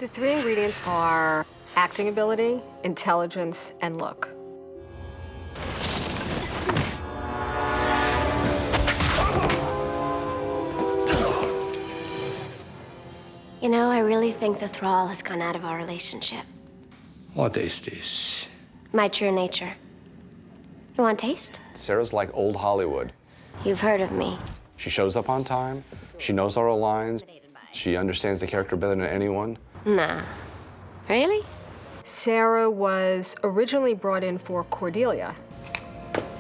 The three ingredients are acting ability, intelligence, and look. You know, I really think the thrall has gone out of our relationship. What is this? My true nature. You want taste? Sarah's like old Hollywood. You've heard of me. She shows up on time. She knows all her lines. She understands the character better than anyone. Nah. Really? Sarah was originally brought in for Cordelia.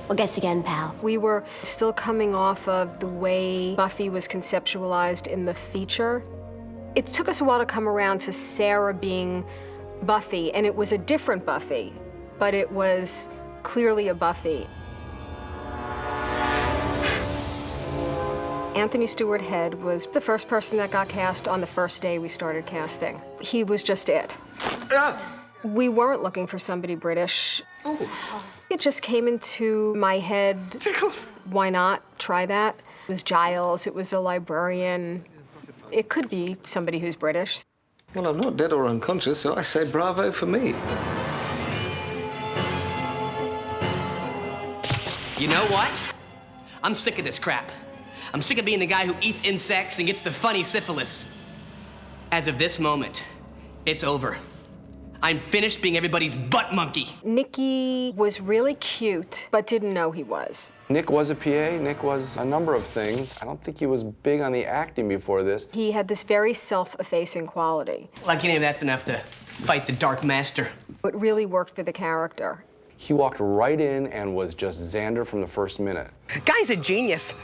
Well, guess again, pal. We were still coming off of the way Buffy was conceptualized in the feature. It took us a while to come around to Sarah being Buffy, and it was a different Buffy, but it was clearly a Buffy. Anthony Stewart Head was the first person that got cast on the first day we started casting. He was just it. We weren't looking for somebody British. It just came into my head. Why not try that? It was Giles, it was a librarian. It could be somebody who's British. Well, I'm not dead or unconscious, so I say bravo for me. You know what? I'm sick of this crap. I'm sick of being the guy who eats insects and gets the funny syphilis. As of this moment, it's over. I'm finished being everybody's butt monkey. Nicky was really cute, but didn't know he was. Nick was a PA. Nick was a number of things. I don't think he was big on the acting before this. He had this very self-effacing quality. Like any of that's enough to fight the Dark Master. It really worked for the character. He walked right in and was just Xander from the first minute. Guy's a genius.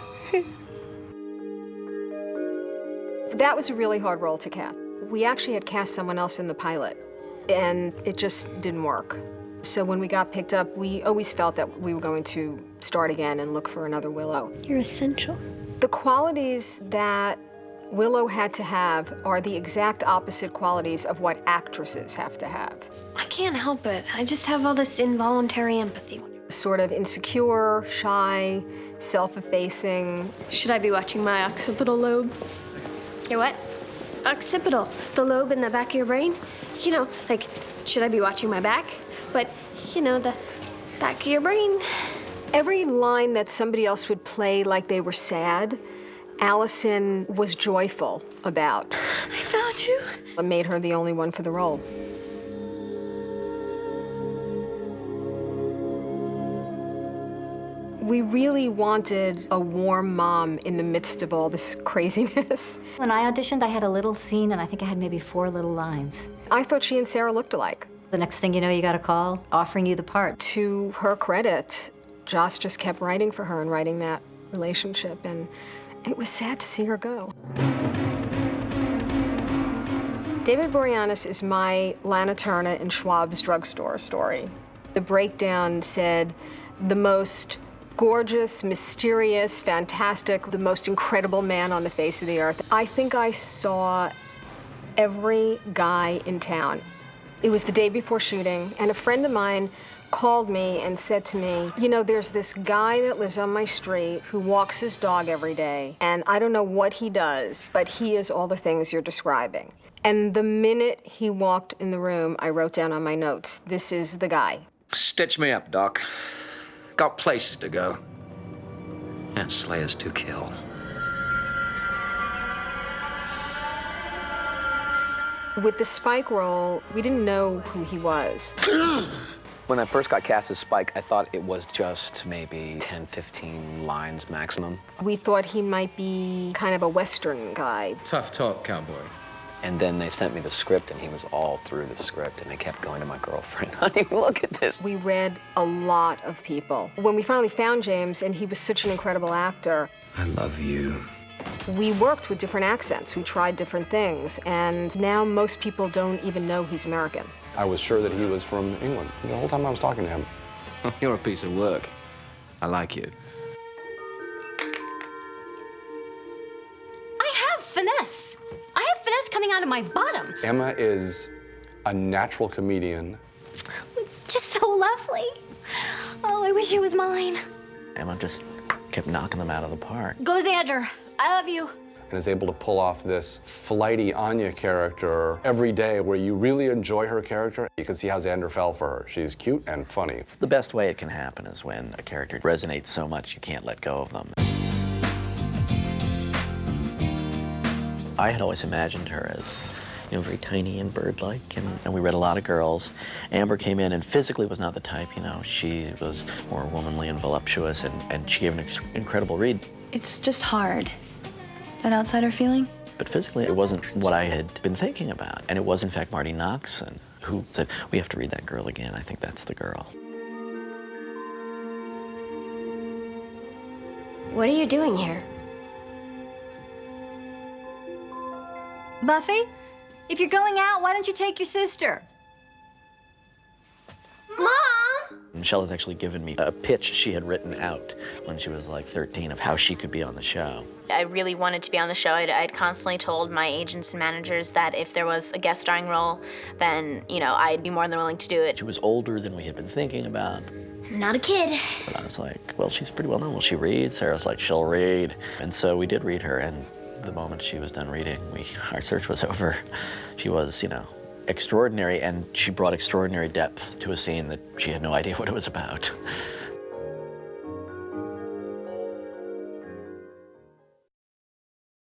That was a really hard role to cast. We actually had cast someone else in the pilot, and it just didn't work. So when we got picked up, we always felt that we were going to start again and look for another Willow. You're essential. The qualities that Willow had to have are the exact opposite qualities of what actresses have to have. I can't help it. I just have all this involuntary empathy. Sort of insecure, shy, self-effacing. Should I be watching my occipital lobe? Your what? Occipital, the lobe in the back of your brain. You know, like, should I be watching my back? But, you know, the back of your brain. Every line that somebody else would play like they were sad, Allison was joyful about. I found you. It made her the only one for the role. We really wanted a warm mom in the midst of all this craziness. When I auditioned, I had a little scene, and I think I had maybe 4 little lines. I thought she and Sarah looked alike. The next thing you know, you got a call offering you the part. To her credit, Joss just kept writing for her and writing that relationship, and it was sad to see her go. David Boreanaz is my Lana Turner in Schwab's drugstore story. The breakdown said, the most gorgeous, mysterious, fantastic, the most incredible man on the face of the earth. I think I saw every guy in town. It was the day before shooting, and a friend of mine called me and said to me, you know, there's this guy that lives on my street who walks his dog every day, and I don't know what he does, but he is all the things you're describing. And the minute he walked in the room, I wrote down on my notes, this is the guy. Stitch me up, Doc. Got places to go. And slayers to kill. With the Spike role, we didn't know who he was. When I first got cast as Spike, I thought it was just maybe 10, 15 lines maximum. We thought he might be kind of a Western guy. Tough talk, cowboy. And then they sent me the script, and he was all through the script, and I kept going to my girlfriend, honey, look at this. We read a lot of people. When we finally found James, and he was such an incredible actor, I love you. we worked with different accents. We tried different things, and now most people don't even know he's American. I was sure that he was from England the whole time I was talking to him. You're a piece of work. I like you. I have finesse. I have finesse coming out of my bottom. Emma is a natural comedian. It's just so lovely. Oh, I wish it was mine. Emma just kept knocking them out of the park. Go, Xander. I love you. and is able to pull off this flighty Anya character every day where you really enjoy her character. You can see how Xander fell for her. She's cute and funny. It's the best way it can happen is when a character resonates so much you can't let go of them. I had always imagined her as, you know, very tiny and bird-like, and we read a lot of girls. Amber came in and physically was not the type, you know. She was more womanly and voluptuous, and she gave an incredible read. It's just hard, that outsider feeling. But physically, it wasn't what I had been thinking about. And it was, in fact, Marty Noxon who said, we have to read that girl again. I think that's the girl. What are you doing here? Buffy, if you're going out, why don't you take your sister? Mom! Michelle has actually given me a pitch she had written out when she was like 13 of how she could be on the show. I really wanted to be on the show. I'd constantly told my agents and managers that if there was a guest starring role, then, you know, I'd be more than willing to do it. She was older than we had been thinking about. I'm not a kid. But I was like, well, she's pretty well known. Will she read? Sarah's like, she'll read. And so we did read her, and the moment she was done reading, our search was over. She was, you know, extraordinary, and she brought extraordinary depth to a scene that she had no idea what it was about.